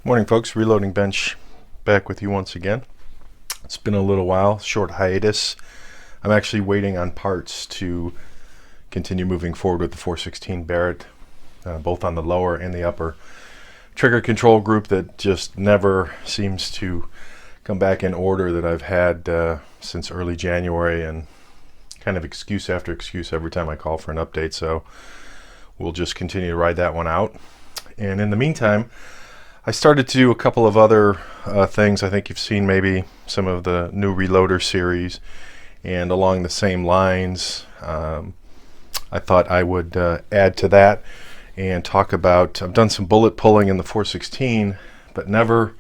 Morning folks, Reloading Bench back with you once again. It's been a little while, short hiatus. I'm actually waiting on parts to continue moving forward with the 416 Barrett, both on the lower and the upper trigger control group that just never seems to come back in order that I've had since early January, and kind of excuse after excuse every time I call for an update, so we'll just continue to ride that one out. And in the meantime, I started to do a couple of other things. I think you've seen maybe some of the new Reloader series, and along the same lines, I thought I would add to that and talk about, I've done some bullet pulling in the 416, but never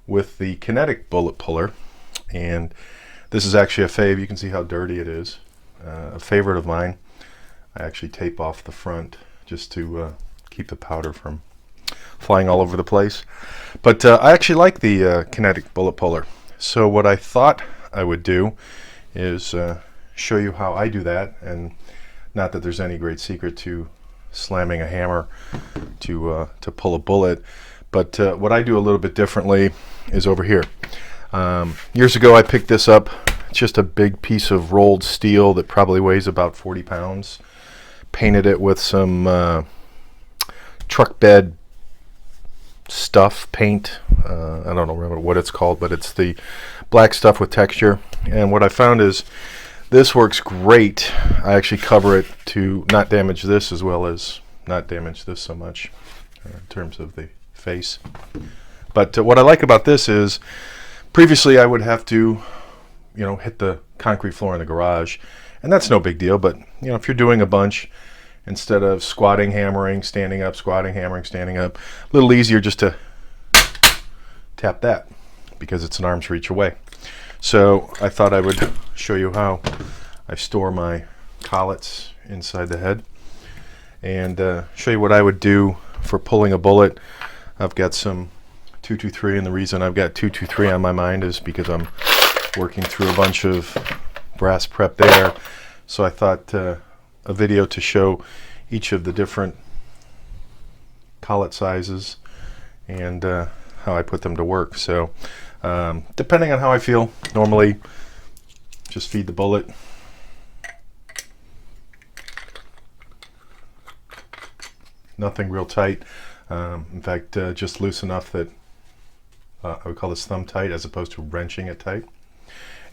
with the Kinetic bullet puller. And this is actually a fave. You can see how dirty it is. A favorite of mine. I actually tape off the front just to keep the powder from flying all over the place. But I actually like the Kinetic bullet puller. So what I thought I would do is show you how I do that, and not that there's any great secret to slamming a hammer to pull a bullet, but what I do a little bit differently is over here. Years ago I picked this up. It's just a big piece of rolled steel that probably weighs about 40 pounds. Painted it with some truck bed stuff paint. I don't remember what it's called, but it's the black stuff with texture. And what I found is this works great. I actually cover it to not damage this as well as not damage this so much in terms of the face. But what I like about this is previously I would have to hit the concrete floor in the garage, and that's no big deal. But if you're doing a bunch, instead of squatting, hammering, standing up, squatting, hammering, standing up, a little easier just to tap that because it's an arm's reach away. So I thought I would show you how I store my collets inside the head, and show you what I would do for pulling a bullet. I've got some 223, and the reason I've got 223 on my mind is because I'm working through a bunch of brass prep there. So I thought a video to show each of the different collet sizes and how I put them to work. So depending on how I feel, normally just feed the bullet. Nothing real tight. In fact, just loose enough that I would call this thumb tight as opposed to wrenching it tight.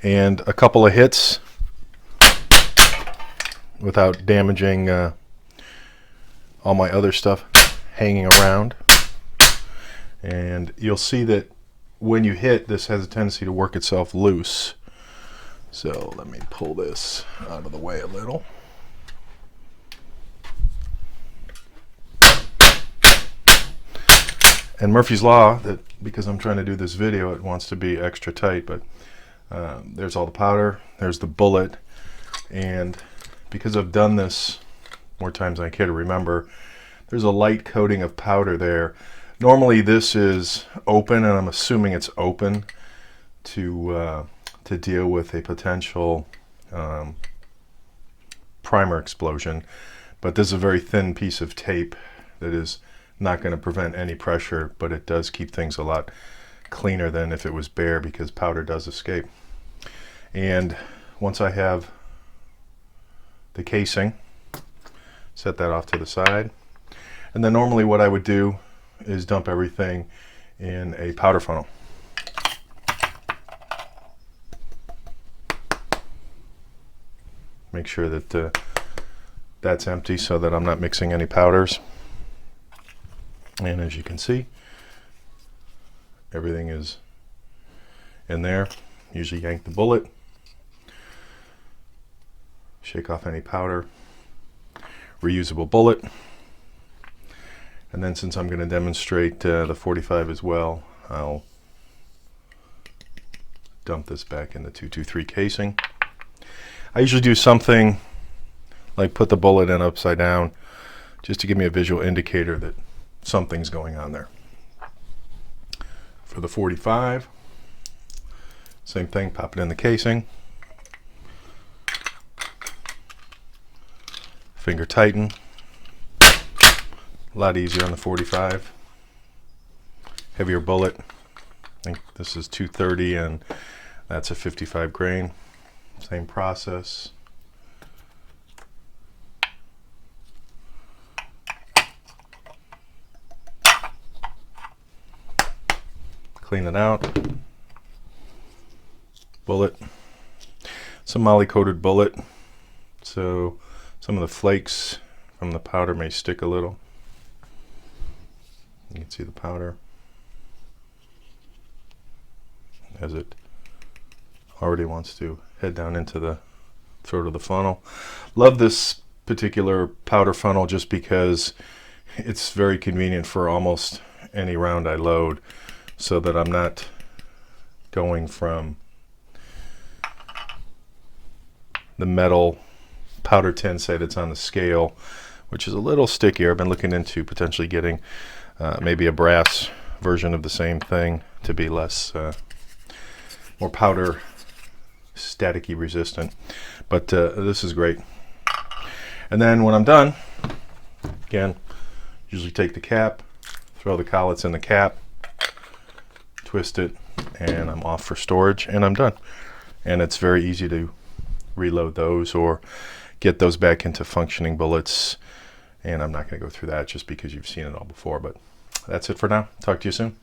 And a couple of hits without damaging all my other stuff hanging around. And you'll see that when you hit, this has a tendency to work itself loose. So let me pull this out of the way a little. And Murphy's Law, that because I'm trying to do this video, it wants to be extra tight, but there's all the powder, there's the bullet, and because I've done this more times than I care to remember, there's a light coating of powder there. Normally this is open, and I'm assuming it's open to deal with a potential primer explosion, but this is a very thin piece of tape that is not going to prevent any pressure, but it does keep things a lot cleaner than if it was bare, because powder does escape. And once I have the casing, set that off to the side, and then normally what I would do is dump everything in a powder funnel. Make sure that that's empty so that I'm not mixing any powders. And as you can see, everything is in there. Usually yank the bullet, shake off any powder, reusable bullet. And then since I'm going to demonstrate the 45 as well, I'll dump this back in the 223 casing. I usually do something like put the bullet in upside down just to give me a visual indicator that something's going on there. For the 45, same thing, pop it in the casing, finger tighten, a lot easier on the 45. heavier bullet. I think this is 230 and that's a 55 grain. Same process. Clean it out. Bullet. Some moly coated bullet, so some of the flakes from the powder may stick a little. You can see the powder as it already wants to head down into the throat of the funnel. Love this particular powder funnel just because it's very convenient for almost any round I load, so that I'm not going from the metal powder tin, say that's on the scale, which is a little stickier. I've been looking into potentially getting maybe a brass version of the same thing to be less, more powder staticky resistant. But this is great. And then when I'm done, again, usually take the cap, throw the collets in the cap, twist it, and I'm off for storage, and I'm done. And it's very easy to reload those or get those back into functioning bullets, and I'm not going to go through that just because you've seen it all before. But that's it for now. Talk to you soon.